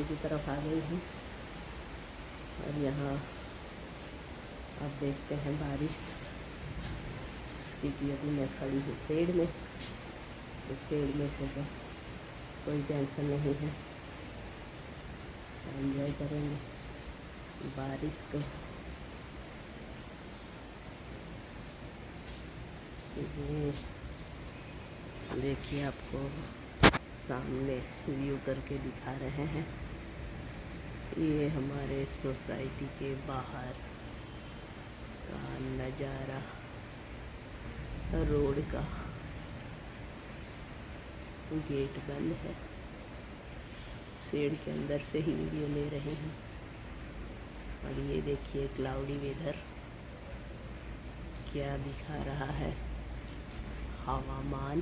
की तरफ आ गई हूँ और यहाँ आप देखते हैं बारिश क्योंकि अभी मैं खड़ी हूँ शेड में। इस शेड में से तो कोई टेंशन नहीं है, एंजॉय करेंगे बारिश को। ये देखिए आपको सामने व्यू करके दिखा रहे हैं। ये हमारे सोसाइटी के बाहर का नज़ारा, रोड का। गेट बंद है, शेड के अंदर से ही वीडियो ले रहे हैं। और ये देखिए क्लाउडी वेदर क्या दिखा रहा है हवामान।